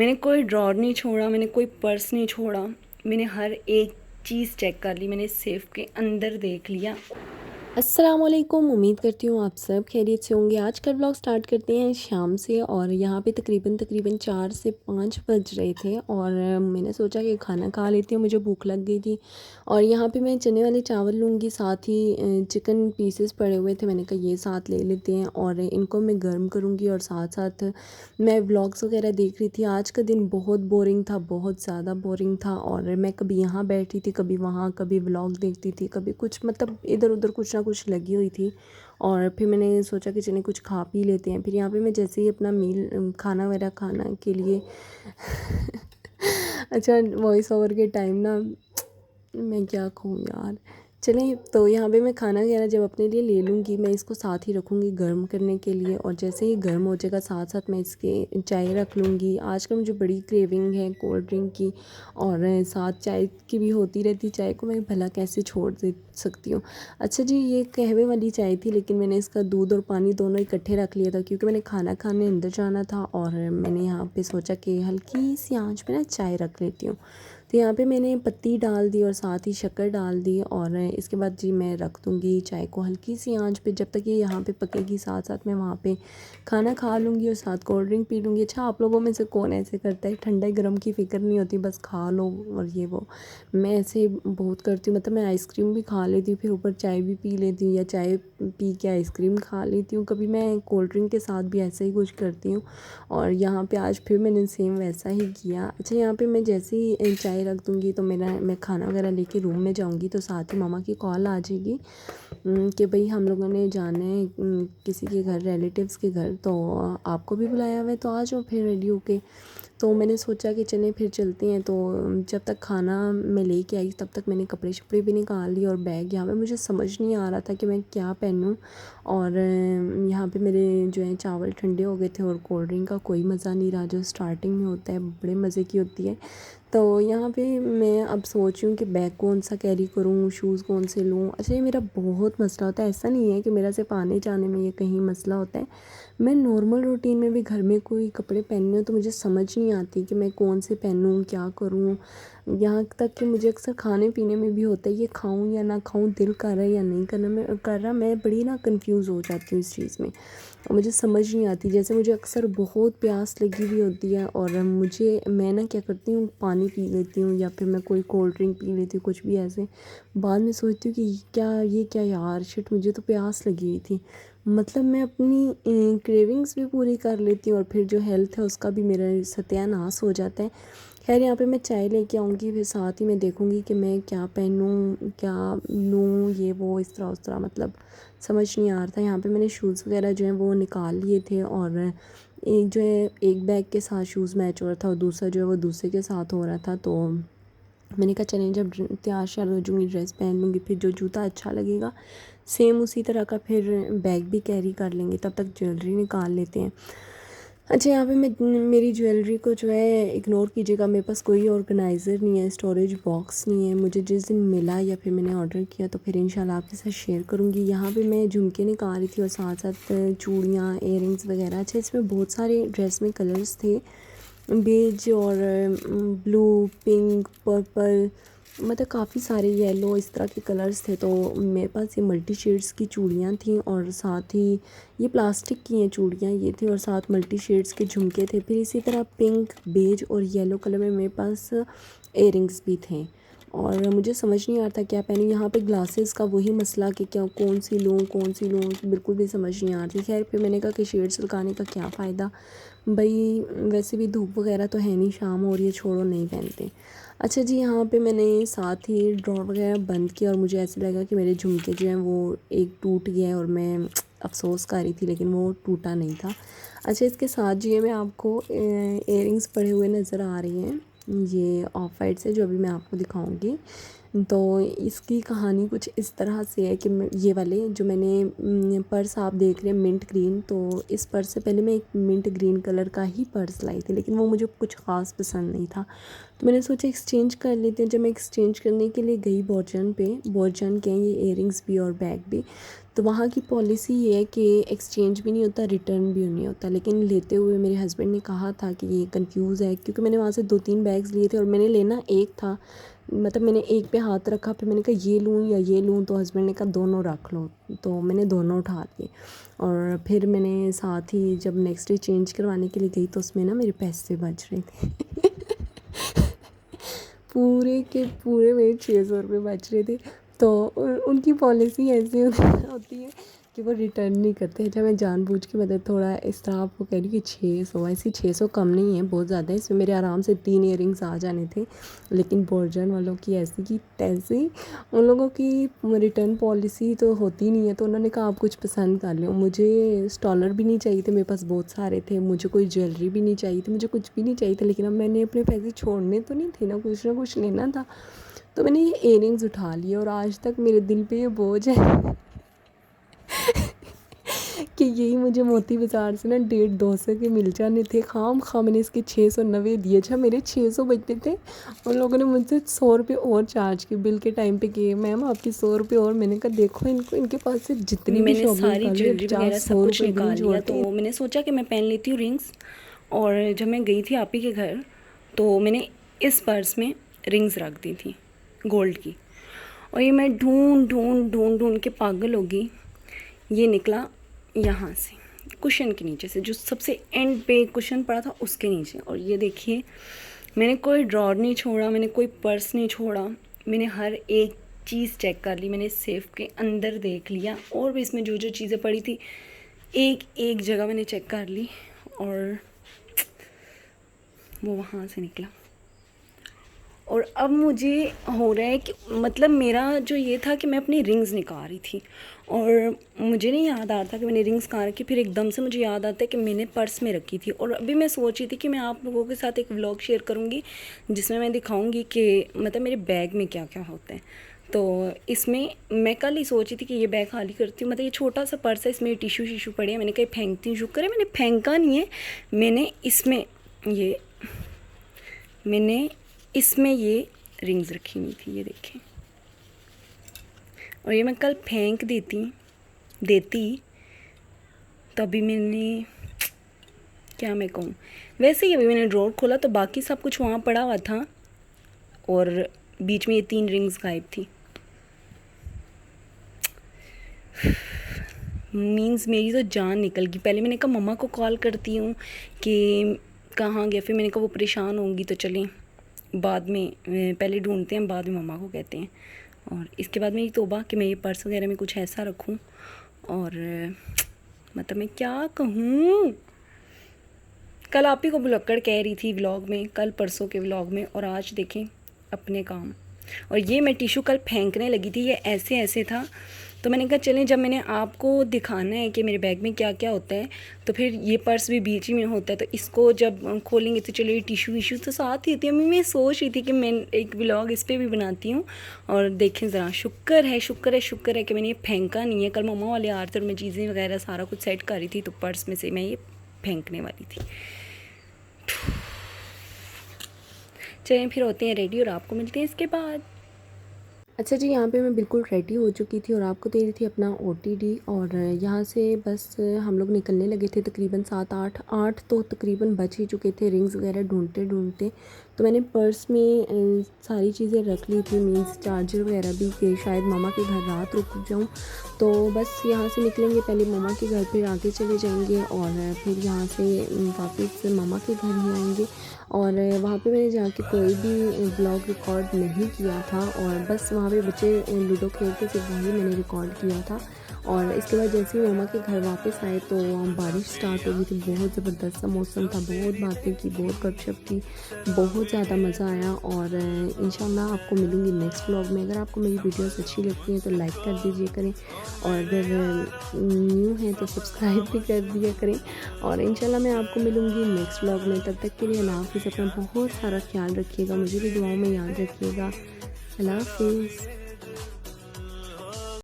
मैंने कोई ड्रॉर नहीं छोड़ा, मैंने कोई पर्स नहीं छोड़ा। मैंने हर एक चीज़ चेक कर ली, मैंने सेफ़ के अंदर देख लिया। अस्सलामुअलैकुम। उम्मीद करती हूँ आप सब खैरियत से होंगे। आज का व्लॉग स्टार्ट करते हैं शाम से और यहाँ पे तकरीबन 4 से 5 बज रहे थे और मैंने सोचा कि खाना खा लेती हूँ, मुझे भूख लग गई थी। और यहाँ पे मैं चने वाले चावल लूँगी, साथ ही चिकन पीसेस पड़े हुए थे, मैंने कहा ये साथ ले लेते हैं और इनको मैं गर्म करूँगी और साथ साथ मैं व्लॉग्स वगैरह देख रही थी। आज का दिन बहुत बोरिंग था, बहुत ज़्यादा बोरिंग था और मैं कभी यहाँ बैठी थी, कभी वहाँ, कभी व्लॉग देखती थी, कभी कुछ, मतलब इधर उधर कुछ ना कुछ लगी हुई थी। और फिर मैंने सोचा कि चलिए कुछ खा पी लेते हैं। फिर यहाँ पे मैं जैसे ही अपना मील खाना वगैरह खाना के लिए अच्छा, वॉइस ओवर के टाइम ना मैं क्या कहूँ यार। चलें, तो यहाँ पे मैं खाना वगैरह जब अपने लिए ले लूँगी, मैं इसको साथ ही रखूँगी गर्म करने के लिए और जैसे ही गर्म हो जाएगा साथ साथ मैं इसके चाय रख लूँगी। आजकल मुझे बड़ी क्रेविंग है कोल्ड ड्रिंक की और साथ चाय की भी होती रहती। चाय को मैं भला कैसे छोड़ दे सकती हूँ। अच्छा जी, ये कहवे वाली चाय थी, लेकिन मैंने इसका दूध और पानी दोनों इकट्ठे रख लिया था क्योंकि मैंने खाना खाने अंदर जाना था और मैंने यहाँ पे सोचा कि हल्की सी आंच पे ना चाय रख लेती हूँ। तो यहाँ पे मैंने पत्ती डाल दी और साथ ही शक्कर डाल दी और इसके बाद जी मैं रख दूँगी चाय को हल्की सी आंच पे जब तक ये यहाँ पे पकेगी। साथ साथ मैं वहाँ पे खाना खा लूँगी और साथ कोल्ड ड्रिंक पी लूँगी। अच्छा, आप लोगों में से कौन ऐसे करता है? ठंडा गर्म की फ़िक्र नहीं होती, बस खा लो और ये वो। मैं ऐसे बहुत करती हूँ, मतलब मैं आइसक्रीम भी खा लेती हूँ, फिर ऊपर चाय भी पी लेती हूँ या चाय पी के आइसक्रीम खा लेती हूँ। कभी मैं कोल्ड ड्रिंक के साथ भी ऐसा ही कुछ करती हूँ और यहाँ पे आज फिर मैंने सेम वैसा ही किया। अच्छा, यहाँ पे मैं जैसे ही चाय रख दूँगी तो मैं खाना वगैरह लेके रूम में जाऊँगी तो साथ ही मम्मा की कॉल आ जाएगी कि भाई हम लोगों ने जाना है किसी के घर, रिलेटिव्स के घर, तो आपको भी बुलाया हुआ है तो आ जाओ फिर रेडी होके। तो मैंने सोचा कि चलें फिर चलते हैं। तो जब तक खाना मैं लेके आई तब तक मैंने कपड़े शपड़े भी निकाल लिए और बैग, यहाँ पे मुझे समझ नहीं आ रहा था कि मैं क्या पहनूं। और यहाँ पे मेरे जो है चावल ठंडे हो गए थे और कोल्ड ड्रिंक का कोई मज़ा नहीं रहा जो स्टार्टिंग में होता है, बड़े मज़े की होती है। तो यहाँ पे मैं अब सोच रही हूँ कि बैग कौन सा कैरी करूँ, शूज़ कौन से लूँ। अच्छा, ये मेरा बहुत मसला होता है, ऐसा नहीं है कि मेरा सिर्फ आने जाने में ये कहीं मसला होता है। मैं नॉर्मल रूटीन में भी घर में कोई कपड़े पहनने हो तो मुझे समझ नहीं आती कि मैं कौन से पहनूँ, क्या करूँ। यहाँ तक कि मुझे अक्सर खाने पीने में भी होता है, ये खाऊँ या ना खाऊँ, दिल कर रहा है या नहीं करना मैं कर रहा, मैं बड़ी ना कंफ्यूज हो जाती हूँ इस चीज़ में और मुझे समझ नहीं आती। जैसे मुझे अक्सर बहुत प्यास लगी हुई होती है और मैं ना क्या करती हूँ, पानी पी लेती हूँ या फिर मैं कोई कोल्ड ड्रिंक पी लेती हूँ, कुछ भी ऐसे। बाद में सोचती हूँ कि ये क्या यार, शिट, मुझे तो प्यास लगी हुई थी। मतलब मैं अपनी क्रेविंग्स भी पूरी कर लेती हूँ और फिर जो हेल्थ है उसका भी मेरा सत्यानाश हो जाता है। खैर, यहाँ पे मैं चाय लेके आऊँगी, फिर साथ ही मैं देखूँगी कि मैं क्या पहनूँ, क्या लूँ, ये वो इस तरह उस तरह, मतलब समझ नहीं आ रहा था। यहाँ पे मैंने शूज़ वगैरह जो हैं वो निकाल लिए थे और एक जो है एक बैग के साथ शूज़ मैच हो रहा था और दूसरा जो है वो दूसरे के साथ हो रहा था। तो मैंने कहा चलें, जब तैयार श्यार हो जाऊँगी, ड्रेस पहन लूँगी, फिर जो जूता अच्छा लगेगा सेम उसी तरह का फिर बैग भी कैरी कर लेंगे। तब तक ज्वेलरी निकाल लेते हैं। अच्छा, यहाँ पे मैं मेरी ज्वेलरी को जो है इग्नोर कीजिएगा, मेरे पास कोई ऑर्गेनाइज़र नहीं है, स्टोरेज बॉक्स नहीं है। मुझे जिस दिन मिला या फिर मैंने ऑर्डर किया तो फिर इंशाल्लाह आपके साथ शेयर करूँगी। यहाँ पे मैं झुमके निकाल रही थी और साथ साथ चूड़ियाँ, इयररिंग्स वगैरह। अच्छा, इसमें बहुत सारे ड्रेस में कलर्स थे, बेज और ब्लू, पिंक, पर्पल, मतलब काफ़ी सारे, येलो, इस तरह के कलर्स थे। तो मेरे पास ये मल्टी शेड्स की चूड़ियाँ थी और साथ ही ये प्लास्टिक की हैं चूड़ियाँ ये थी और साथ मल्टी शेड्स के झुमके थे। फिर इसी तरह पिंक, बेज और येलो कलर में मेरे पास इयररिंग्स भी थे और मुझे समझ नहीं आ रहा था क्या पहनूँ। यहाँ पे ग्लासेस का वही मसला कि क्या कौन सी लूँ, कौन सी लूँ, बिल्कुल भी समझ नहीं आ रही। खैर, फिर मैंने कहा कि शेड्स लगाने का क्या फ़ायदा, भाई वैसे भी धूप वगैरह तो है नहीं, शाम हो रही है, छोड़ो नहीं पहनते। अच्छा जी, यहाँ पे मैंने साथ ही ड्रॉर वगैरह बंद किया और मुझे ऐसे लगा कि मेरे झुमके जो हैं वो एक टूट गया है और मैं अफ़सोस कर रही थी, लेकिन वो टूटा नहीं था। अच्छा, इसके साथ जो है मैं आपको इयररिंग्स पड़े हुए नज़र आ रही हैं, ये ऑफ वाइट से, जो अभी मैं आपको दिखाऊंगी। तो इसकी कहानी कुछ इस तरह से है कि ये वाले जो मैंने पर्स आप देख रहे हैं मिंट ग्रीन, तो इस पर्स से पहले मैं एक मिंट ग्रीन कलर का ही पर्स लाई थी, लेकिन वो मुझे कुछ ख़ास पसंद नहीं था। तो मैंने सोचा एक्सचेंज कर लेते हैं। जब मैं एक्सचेंज करने के लिए गई बोरजन के हैं ये इयररिंग्स भी और बैग भी, तो वहाँ की पॉलिसी ये है कि एक्सचेंज भी नहीं होता, रिटर्न भी नहीं होता। लेकिन लेते हुए मेरे हस्बैंड ने कहा था कि ये कंफ्यूज़ है, क्योंकि मैंने वहाँ से 2-3 बैग्स लिए थे और मैंने लेना एक था, मतलब मैंने एक पे हाथ रखा, फिर मैंने कहा ये लूँ या ये लूँ, तो हस्बैंड ने कहा दोनों रख लो, तो मैंने दोनों उठा लिए। और फिर मैंने साथ ही जब नेक्स्ट डे चेंज करवाने के लिए गई तो उसमें ना मेरे पैसे बच रहे थे पूरे के पूरे मेरे 600 रुपये बच रहे थे। तो उनकी पॉलिसी ऐसी होती है कि वो रिटर्न नहीं करते। अच्छा, मैं जानबूझ के मतलब थोड़ा इस तरह आपको कह रही हूँ कि 600, ऐसे 600 कम नहीं है, बहुत ज़्यादा है। इसमें मेरे आराम से 3 इयररिंग्स आ जाने थे, लेकिन बोर्जन वालों की ऐसी की तैसी, उन लोगों की रिटर्न पॉलिसी तो होती नहीं है। तो उन्होंने कहा आप कुछ पसंद कर लो। मुझे स्टॉलर भी नहीं चाहिए थे, मेरे पास बहुत सारे थे, मुझे कोई ज्वेलरी भी नहीं चाहिए थी, मुझे कुछ भी नहीं चाहिए था, लेकिन अब मैंने अपने पैसे छोड़ने तो नहीं थे ना कुछ लेना था। तो मैंने ये इयररिंग्स उठा लिए और आज तक मेरे दिल पे ये बोझ है कि यही मुझे मोती बाज़ार से ना 150-200 के मिल जाने थे। खाम मैंने इसके 690 दिए। अच्छा, मेरे 600 बचते थे, उन लोगों ने मुझसे 100 रुपये और चार्ज किए बिल के टाइम पे किए, मैम आपकी 100 रुपये और। मैंने कहा देखो इनके पास से जितनी भी मैंने शॉपिंग सारी कर लो, ज्वेलरी वगैरह सब 50-100 कुछ रुपये भी नहीं निकाल लिया, छोड़ते। तो मैंने सोचा कि मैं पहन लेती हूँ रिंग्स। और जब मैं गई थी आप ही के घर, तो मैंने इस पर्स में रिंग्स रख दी थी गोल्ड की, और ये मैं ढूंढ के पागल हो गई। ये निकला यहाँ से कुशन के नीचे से, जो सबसे एंड पे कुशन पड़ा था उसके नीचे। और ये देखिए, मैंने कोई ड्रॉर नहीं छोड़ा, मैंने कोई पर्स नहीं छोड़ा, मैंने हर एक चीज़ चेक कर ली, मैंने सेफ़ के अंदर देख लिया, और भी इसमें जो जो चीज़ें पड़ी थी एक एक जगह मैंने चेक कर ली, और वो वहाँ से निकला। और अब मुझे हो रहा है कि मतलब मेरा जो ये था कि मैं अपनी रिंग्स निकाल रही थी, और मुझे नहीं याद आ रहा था कि मैंने रिंग्स कहाँ रखी। फिर एकदम से मुझे याद आता है कि मैंने पर्स में रखी थी। और अभी मैं सोच रही थी कि मैं आप लोगों के साथ एक व्लॉग शेयर करूँगी जिसमें मैं दिखाऊँगी कि मतलब मेरे बैग में क्या क्या होता है। तो इसमें मैं कल ही सोची थी कि ये बैग खाली करती हूँ, मतलब ये छोटा सा पर्स है, इसमें टिशू पड़े हैं, मैंने कहीं फेंकती हूँ, शुक्र है मैंने फेंका नहीं है। मैंने इसमें ये रिंग्स रखी हुई थी, ये देखें। और ये मैं कल फेंक देती तो अभी मैंने क्या मैं कहूँ, वैसे ही अभी मैंने ड्रॉर खोला तो बाकी सब कुछ वहाँ पड़ा हुआ था, और बीच में ये 3 रिंग्स गायब थी। मीन्स मेरी तो जान निकल गई। पहले मैंने कहा मम्मा को कॉल करती हूँ कि कहाँ गया, फिर मैंने कहा वो परेशान होंगी तो चलें बाद में, पहले ढूंढते हैं बाद में मम्मा को कहते हैं। और इसके बाद मेरी तौबा कि मैं ये पर्स वगैरह में कुछ ऐसा रखूं। और मतलब मैं क्या कहूँ, कल आप ही को बुलक्कड़ कह रही थी व्लॉग में, कल परसों के व्लॉग में, और आज देखें अपने काम। और ये मैं टिशू कल फेंकने लगी थी, ये ऐसे ऐसे था, तो मैंने कहा चलें जब मैंने आपको दिखाना है कि मेरे बैग में क्या क्या होता है, तो फिर ये पर्स भी बीच ही में होता है, तो इसको जब खोलेंगे तो चलो ये टिशू विशू तो साथ ही होती है। मैं सोच रही थी कि मैं एक व्लॉग इस पर भी बनाती हूँ। और देखें ज़रा, शुक्र है कि मैंने ये फेंका नहीं है। कल मम्मा वाले आ रहे थे और मैं चीज़ें वगैरह सारा कुछ सेट कर रही थी, तो पर्स में से मैं ये फेंकने वाली थी। चलें फिर होते हैं रेडी और आपको मिलते हैं इसके बाद। अच्छा जी, यहाँ पे मैं बिल्कुल रेडी हो चुकी थी और आपको दे रही थी अपना OTD। और यहाँ से बस हम लोग निकलने लगे थे, तकरीबन 7-8 तो तकरीबन बच ही चुके थे रिंग्स वगैरह ढूंढते। तो मैंने पर्स में सारी चीज़ें रख ली थी, मीन्स चार्जर वगैरह भी, कि शायद मामा के घर रात रुक जाऊँ। तो बस यहाँ से निकलेंगे, पहले मामा के घर, फिर आगे चले जाएंगे, और फिर यहाँ से वापस मामा के घर ही आएंगे। और वहाँ पे मैंने जाके कोई भी ब्लॉग रिकॉर्ड नहीं किया था, और बस वहाँ पे बच्चे लूडो खेलते थे, वही मैंने रिकॉर्ड किया था। और इसके बाद जैसे ही मामा के घर वापस आए तो बारिश स्टार्ट हो गई थी, बहुत ज़बरदस्त सा मौसम था, बहुत बातें की, बहुत गपशप की, बहुत ज़्यादा मज़ा आया। और इंशाल्लाह आपको मिलूँगी नेक्स्ट व्लॉग में। अगर आपको मेरी वीडियोस अच्छी लगती हैं तो लाइक कर दीजिए करें, और अगर न्यू हैं तो सब्सक्राइब भी कर दिया करें। और इंशाल्लाह मैं आपको मिलूँगी नेक्स्ट व्लॉग में। तब तक के लिए अल्लाह हाफ़िज़, अपना बहुत सारा ख्याल रखिएगा, मुझे भी दुआओं में याद रखिएगा। अल्लाह हाफ़िज़।